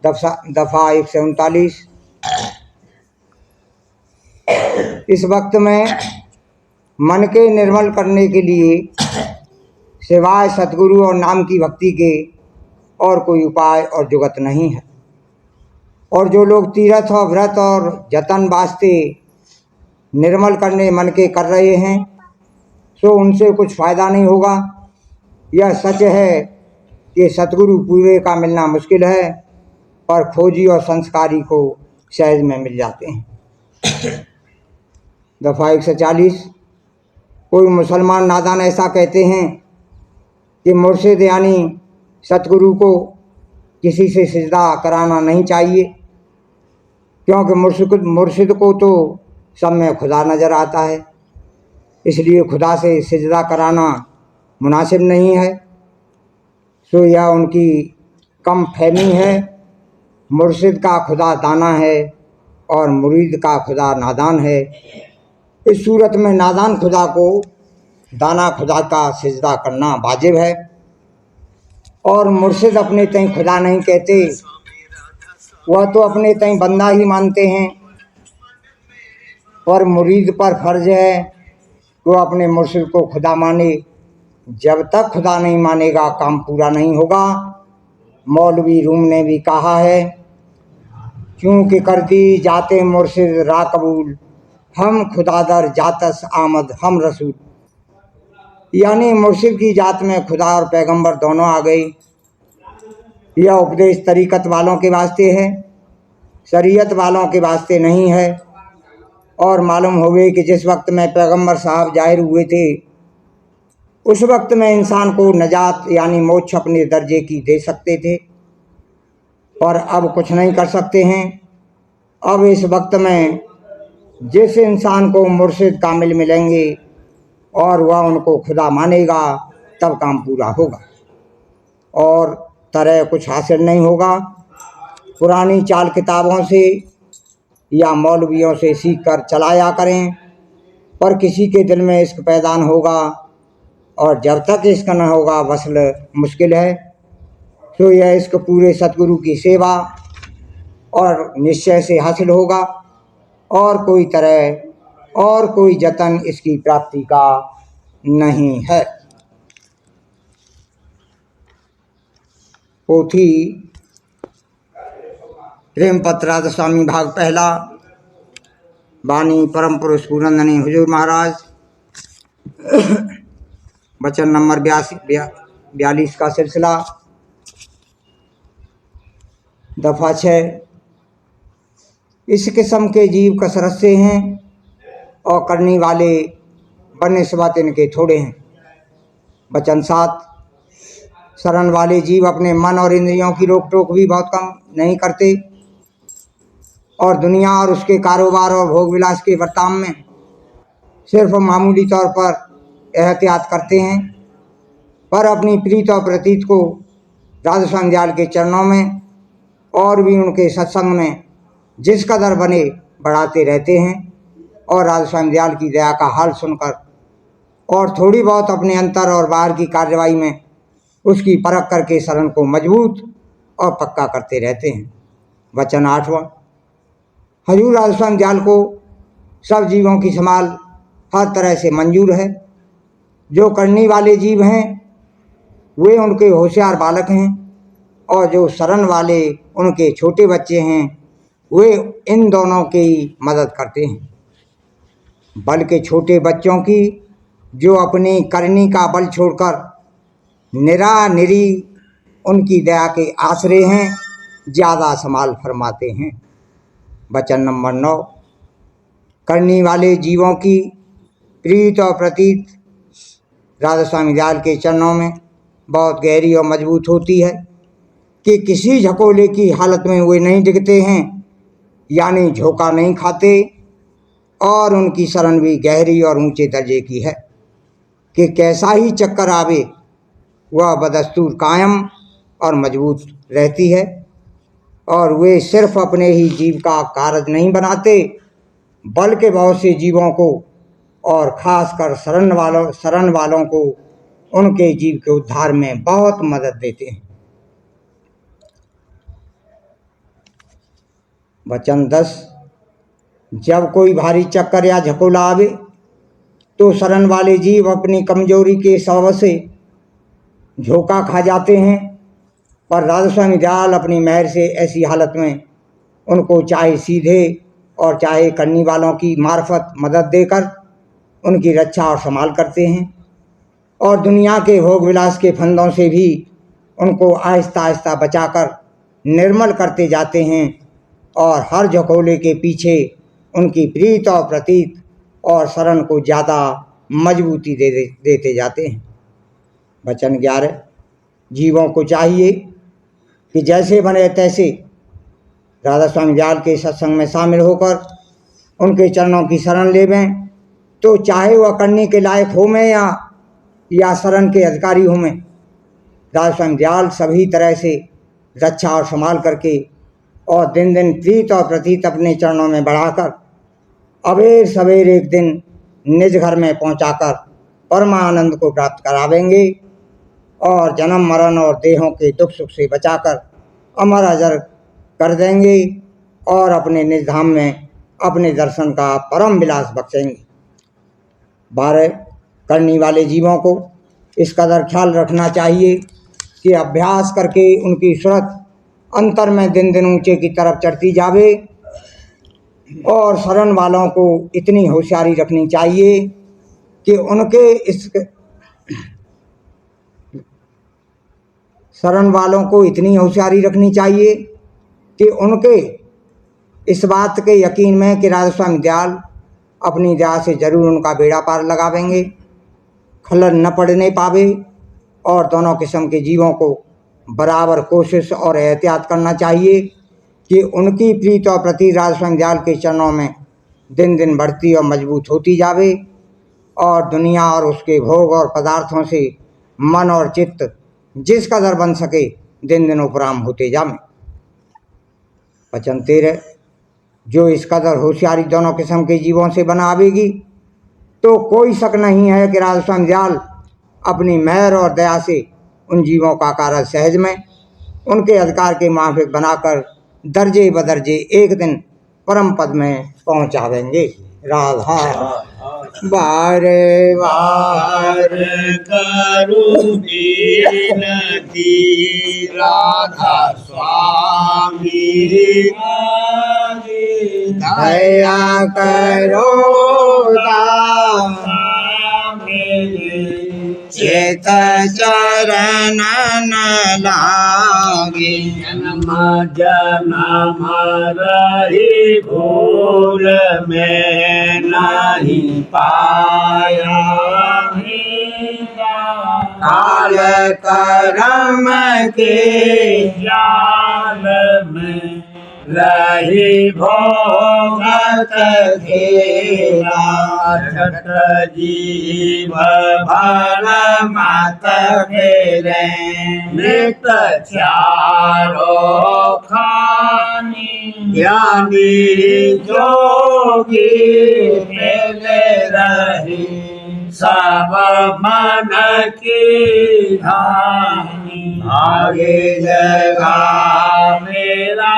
दफा 139। इस वक्त में मन के निर्मल करने के लिए सिवाय सतगुरु और नाम की भक्ति के और कोई उपाय और जुगत नहीं है। और जो लोग तीर्थ और व्रत और जतन वास्ते निर्मल करने मन के कर रहे हैं सो उनसे कुछ फ़ायदा नहीं होगा। यह सच है कि सतगुरु पूरे का मिलना मुश्किल है और खोजी और संस्कारी को सहज में मिल जाते हैं। दफ़ा 140। कोई मुसलमान नादान ऐसा कहते हैं कि मुर्शिद यानी सतगुरु को किसी से सिजदा कराना नहीं चाहिए, क्योंकि मुर्शिद को तो सब में खुदा नज़र आता है, इसलिए खुदा से सिजदा कराना मुनासिब नहीं है। तो यह उनकी कम फहमी है। मुर्शिद का खुदा दाना है और मुरीद का खुदा नादान है। इस सूरत में नादान खुदा को दाना खुदा का सिजदा करना वाजिब है। और मुर्शिद अपने तय खुदा नहीं कहते, वह तो अपने तय बंदा ही मानते हैं। पर मुरीद पर फर्ज है कि वह अपने मुर्शिद को खुदा माने। जब तक खुदा नहीं मानेगा काम पूरा नहीं होगा। मौलवी रूम ने भी कहा है, क्योंकि कर दी जाते मुर्शिद रा कबूल, हम खुदा दर जातस आमद हम रसूल। यानी मुर्शिद की जात में खुदा और पैगंबर दोनों आ गई। यह उपदेश तरीक़त वालों के वास्ते है, शरीयत वालों के वास्ते नहीं है। और मालूम हो गई कि जिस वक्त में पैगंबर साहब जाहिर हुए थे, उस वक्त में इंसान को नजात यानी मोक्ष अपने दर्जे की दे सकते थे, और अब कुछ नहीं कर सकते हैं। अब इस वक्त में जिस इंसान को मुर्शिद कामिल मिलेंगे और वह उनको खुदा मानेगा, तब काम पूरा होगा और तरह कुछ हासिल नहीं होगा। पुरानी चाल किताबों से या मौलवियों से सीख कर चलाया करें, पर किसी के दिल में इश्क पैदा न होगा, और जब तक इश्क न होगा वसल मुश्किल है। तो यह इश्क पूरे सतगुरु की सेवा और निश्चय से हासिल होगा, और कोई तरह और कोई जतन इसकी प्राप्ति का नहीं है। पोथी प्रेम पत्र राधा स्वामी भाग पहला। वाणी परम पुरुष पूरंदनी हुजूर महाराज। वचन नंबर 42 का सिलसिला, दफ़ा 6। इस किस्म के जीव कसरत से हैं और करने वाले बनस्बत इनके थोड़े हैं। वचन 7। शरण वाले जीव अपने मन और इंद्रियों की रोक टोक भी बहुत कम नहीं करते, और दुनिया और उसके कारोबार और भोग विलास के बर्ताव में सिर्फ मामूली तौर पर एहतियात करते हैं। पर अपनी प्रीत और प्रतीत को राधा स्वामी दयाल के चरणों में और भी उनके सत्संग में जिस कदर बने बढ़ाते रहते हैं, और राधा स्वामी दयाल की दया का हाल सुनकर और थोड़ी बहुत अपने अंतर और बाहर की कार्रवाई में उसकी परख करके शरण को मजबूत और पक्का करते रहते हैं। वचन 8वां। हजूर राधा स्वामी दयाल को सब जीवों की संभाल हर तरह से मंजूर है। जो करने वाले जीव हैं वे उनके होशियार बालक हैं, और जो शरण वाले उनके छोटे बच्चे हैं वे इन दोनों की मदद करते हैं। बल्कि छोटे बच्चों की जो अपनी करनी का बल छोड़कर निरी उनकी दया के आश्रय हैं, ज़्यादा संभाल फरमाते हैं। वचन नंबर 9। करने वाले जीवों की प्रीत और प्रतीत राधा स्वामी दयाल के चरणों में बहुत गहरी और मजबूत होती है कि किसी झकोले की हालत में वे नहीं डिगते हैं, यानी झोंका नहीं खाते, और उनकी शरण भी गहरी और ऊंचे दर्जे की है कि कैसा ही चक्कर आवे वह बदस्तूर कायम और मजबूत रहती है। और वे सिर्फ अपने ही जीव का कारज नहीं बनाते, बल्कि बहुत से जीवों को और ख़ासकर शरण वालों को उनके जीव के उद्धार में बहुत मदद देते हैं। वचन 10। जब कोई भारी चक्कर या झकोला आवे तो शरण वाले जीव अपनी कमजोरी के सबब से झोंका खा जाते हैं, पर राधा स्वामी दयाल अपनी मेहर से ऐसी हालत में उनको चाहे सीधे और चाहे करने वालों की मार्फत मदद देकर उनकी रक्षा और संभाल करते हैं, और दुनिया के भोग विलास के फंदों से भी उनको आहिस्ता आहिस्ता बचाकर निर्मल करते जाते हैं, और हर झकोले के पीछे उनकी प्रीत और प्रतीत और शरण को ज़्यादा मजबूती देते जाते हैं। वचन 11। जीवों को चाहिए कि जैसे बने तैसे राधा स्वामी दयाल के सत्संग में शामिल होकर उनके चरणों की शरण लेवें, तो चाहे वह करने के लायक हो में या शरण के अधिकारी हो में, राजा स्वामी दयाल सभी तरह से रक्षा और संभाल करके और दिन दिन प्रीत और प्रतीत अपने चरणों में बढ़ाकर अबेर सवेर एक दिन निज घर में पहुंचाकर परमानंद को प्राप्त करावेंगे और जन्म मरण और देहों के दुख सुख से बचाकर अमर अजर कर देंगे और अपने निज धाम में अपने दर्शन का परम विलास बख्शेंगे। 12 करने वाले जीवों को इस कदर ख्याल रखना चाहिए कि अभ्यास करके उनकी सूरत अंतर में दिन दिन ऊंचे की तरफ चढ़ती जावे और शरण वालों को इतनी होशियारी रखनी चाहिए कि उनके इस शरण वालों को इतनी होशियारी रखनी चाहिए कि उनके इस बात के यकीन में कि राजा स्वामी दयाल अपनी दया से जरूर उनका बेड़ा पार लगावेंगे, खलल न पड़ने पावे। और दोनों किस्म के जीवों को बराबर कोशिश और एहतियात करना चाहिए कि उनकी प्रीत और प्रति राजा स्वामी दयाल के चरणों में दिन दिन बढ़ती और मजबूत होती जावे और दुनिया और उसके भोग और पदार्थों से मन और चित्त जिस कदर बन सके दिन दिन उपराम होते जावे। वचन 13 जो इस कदर होशियारी दोनों किस्म के जीवों से बनावेगी तो कोई शक नहीं है कि राजा स्वामी दयाल अपनी मेहर और दया से उन जीवों का कार्य सहज में उनके अधिकार के माफिक बनाकर दर्जे बदर्जे एक दिन परम पद में पहुंचावेंगे। राधा बारे बार करूं बिनती राधा स्वामी दया करो चित चरण न लागे जन्म जन्म रही भूल में नहीं पाया काल करम के जाल में रही भोगत घेरा छठ जीव भर मात फेरे नित चारो खानी ज्ञानी जोगी मिले रही सब मन की धानी आगे जगा मेरा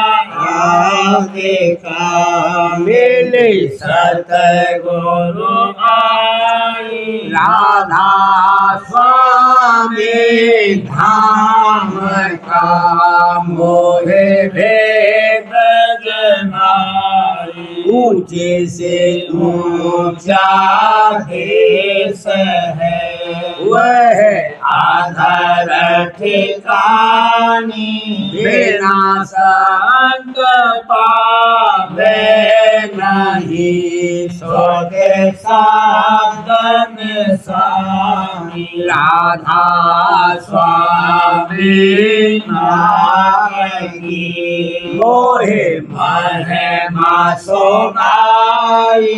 आगे का मिले सतगुरु आई राधा स्वामी धाम का मोहे भेद जनाई ऊंचे से ऊंचा देश है वह आधार ठिकानी बिना संग पावे नहीं सोते साधन स्वामी राधा स्वामी नागी मोहे महिमा सोनाई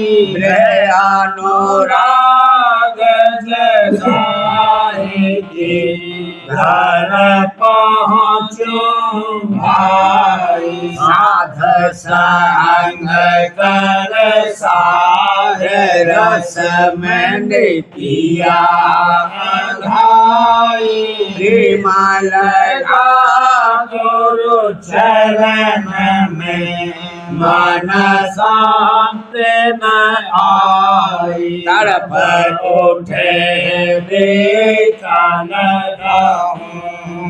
अनुराग जगाए घर पहुँचो भाई साध संग कर सार रस मैंने पिया घाई माल गुरु चरण में मन शांत न आई तड़प उठे देखा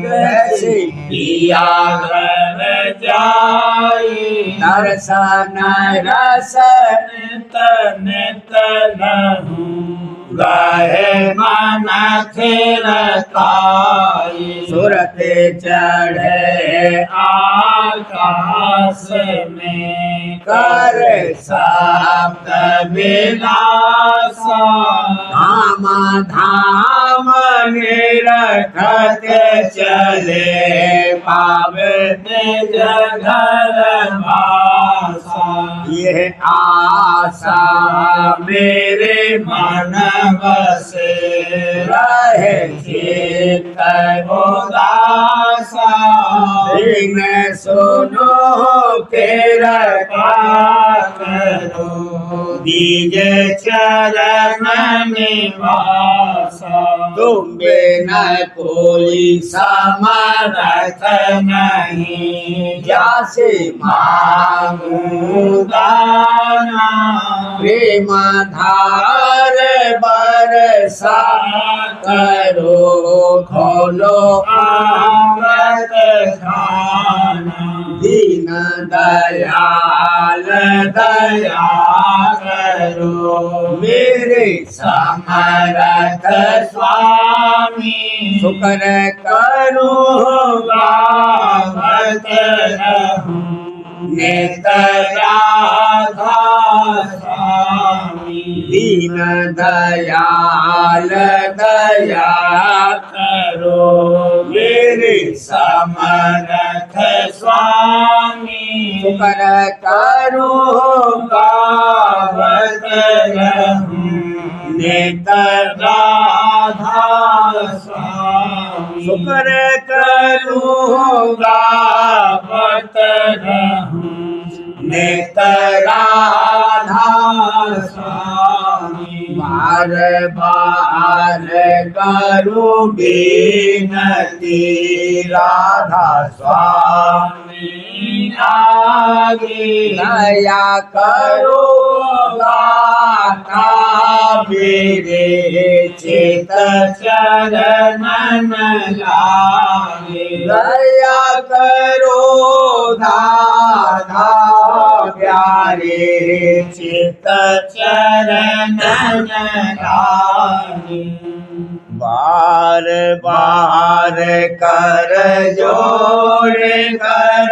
कैसे पिया घर जाई दर्शन रस नित नित लहूं गहे मन थिरकाई सुरते चढ़े आकाश में कर सप्त विलासा धाम धाम निरखत चले पावते जघर भाषा ये आशा मेरे मन बसे रहे चित करो दासा बिन सुनो कृपा करो बीज चरण निवासा तुम बिना कोई समर्थ नहीं जैसे मांगू दाना प्रेम धार बरसा करो खोलो अमृत खाना दीन दयाल दया करो मेरे समर्थ स्वामी शुक्र करूँगा भक्त रहूं नेतराधा स्वामी दीन दयाल दया करो मेरे समर्थ स्वामी शुक्र करूँगा भक्त रहूं नेतराधा स्वामी शुक्र करूँगा भक्त रहूं नेतराधा स्वामी बार बार करूं विनती राधा स्वामी आगे दया करो दाता मेरे चित चरणन लागे दया करो दाता प्यारे चित चरणन लागे बार बार कर जोड़ कर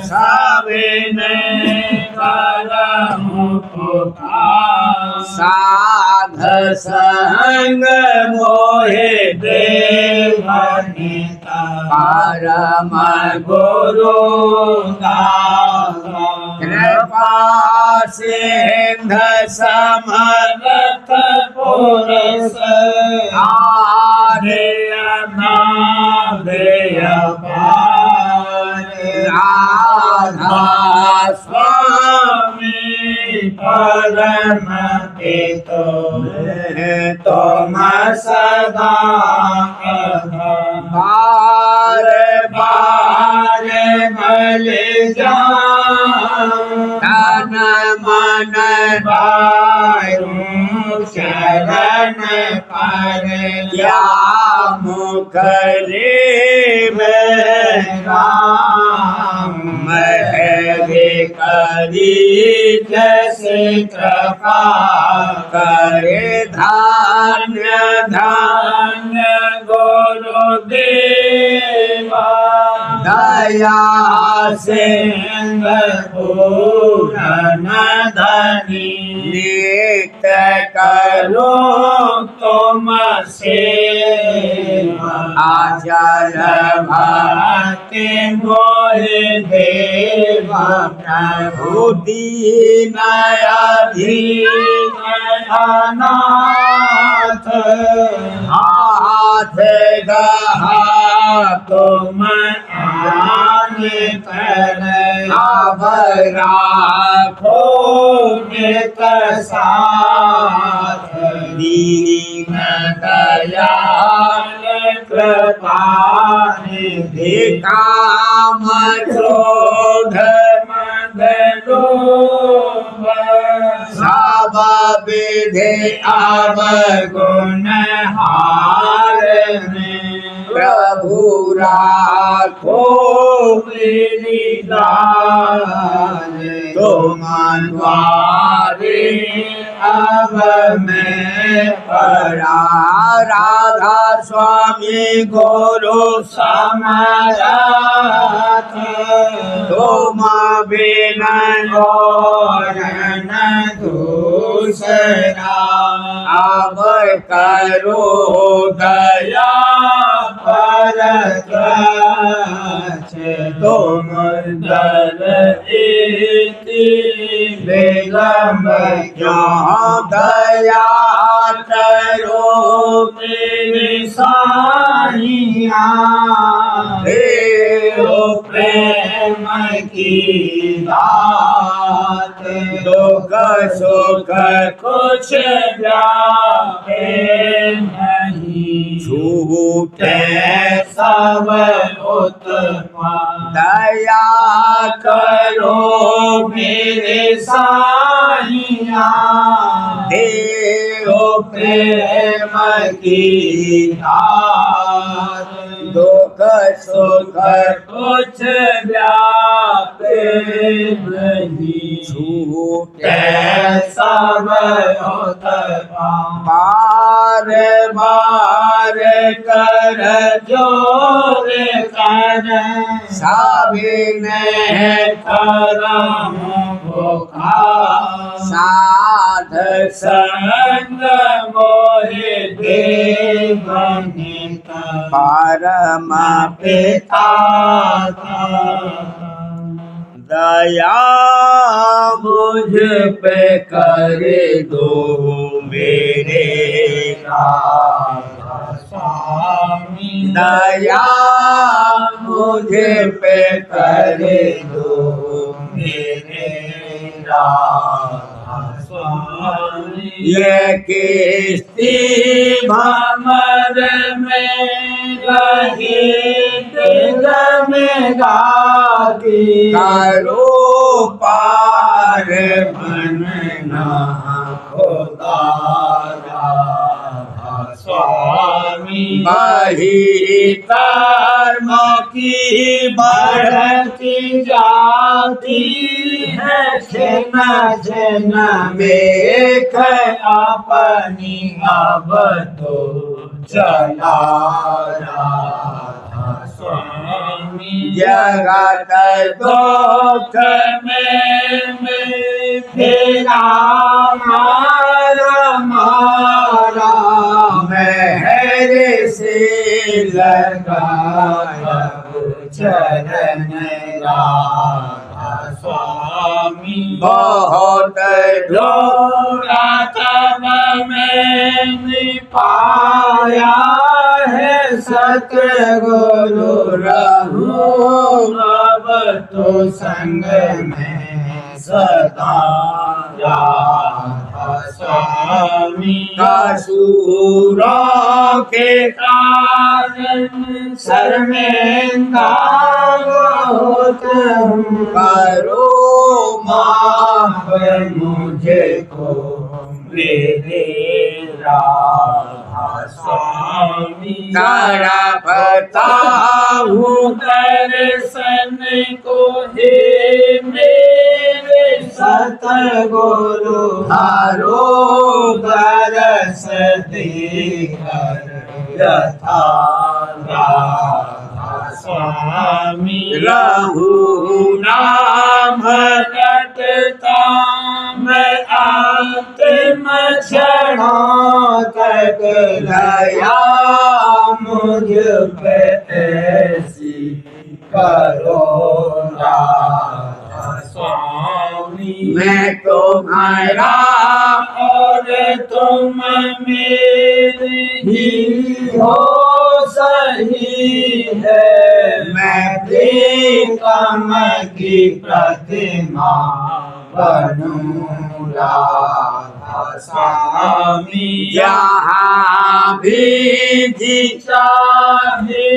साबिन करम पुकार साध संग मोहे देवनिता परम गुरु कृपा सिंध समर्थ पुरुष आर्य नाभय राधा स्वामी परम पितो तुम सदा बार बार मल तन मन वायु शरण पर क्या मुखले राम महरे करी जैसे कृपा करे धान्य धान्य गुरुदेवा दया से पूर्ण धनी नित्य करो तुम से आचल भक्ति मोहि देवा प्रभु दीन अधीन अनाथ हाथ गहा तुम आन कर अब राखो नित साथ दीन दयाल कृपा निधि काम क्रोध मद लोभ सब विधि अवगुण हारने प्रभु राखो मेरी दान तुम द्वारे अब मैं पड़ा राधा स्वामी गुरु समरथ तुम बिना और न दूसरा अब करो दया परत तुम दर इति विलम्ब क्यों दया करो मेरे साथ साइया देव प्रेम की दात दुख सुख कुछ जाए नहीं छूटे सब उत्पात दया करो मेरे साइया देव प्रेम की दात दुख सुख कुछ व्यापे नहीं छूटे सब बार बार कर जोर कर साबिन करम बुखार साध संग मोहि देवनि परम पिता दया मुझ पे कर दो मेरे राधा स्वामी दया मुझ पे कर दो मेरे राधा स्वामी ये किस्ती भमर में रही में गाती करो पार बनना खुदा राधा स्वामी बही कर्म की बढ़ती जाती है छिन छिन देख अपनी अब तो चला राधा स्वामी जगत दुख में फेरा मारा महर से लगाया चरण राधा स्वामी बहुत ढोरा तब मैंने पाया है सतगुरु रहूं अब तो संग में सदा राधा स्वामी कसूरों के कारण शर्मिंदा बहुत हूँ करो माफ मुझे को मेरे राधा स्वामी तड़पता हूँ दर्शन को हे मेरे सतगुरु हारो दरस देकर यथा राधा स्वामी रहू नाम कटता मैं आत्म क्षणों तक दया मुझ पे ऐसी करो राधा स्वामी मैं तुम्हारा और तुम मेरे ही हो सही है मैं प्रीतम की प्रतिमा बनूं राधा स्वामी जहाँ भी जी चाहे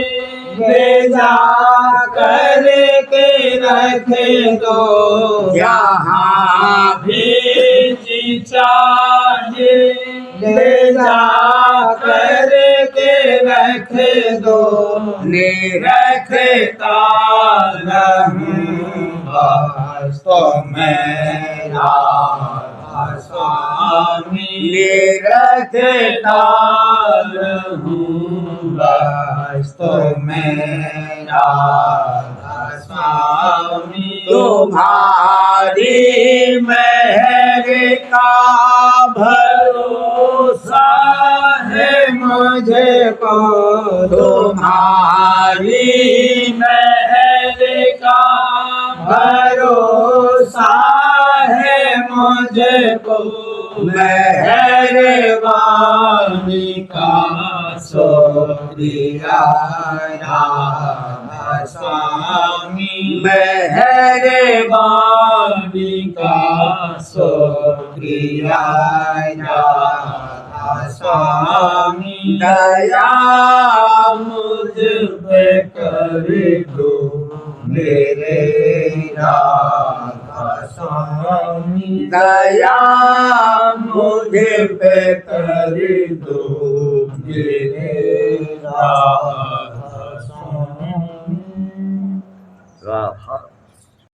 भेजा करके रख दो जहाँ भी जी चाहे भेजा करके रख दो निरखता रहूं बस तो मेरा राधा स्वामी निरखता रहूं बस तो मेरा राधा स्वामी तुम्हारी मेहर का भरोसा है मुझे को तुम्हारी मेहर का भरोसा है मुझे को मेहरबानी का शुक्रिया राधा स्वामी मेहरबानी का शुक्रिया राधा स्वामी दया मुझ पे कर दो मेरे राधा स्वामी दया मुझे पे कर दो मेरे राधा स्वामी।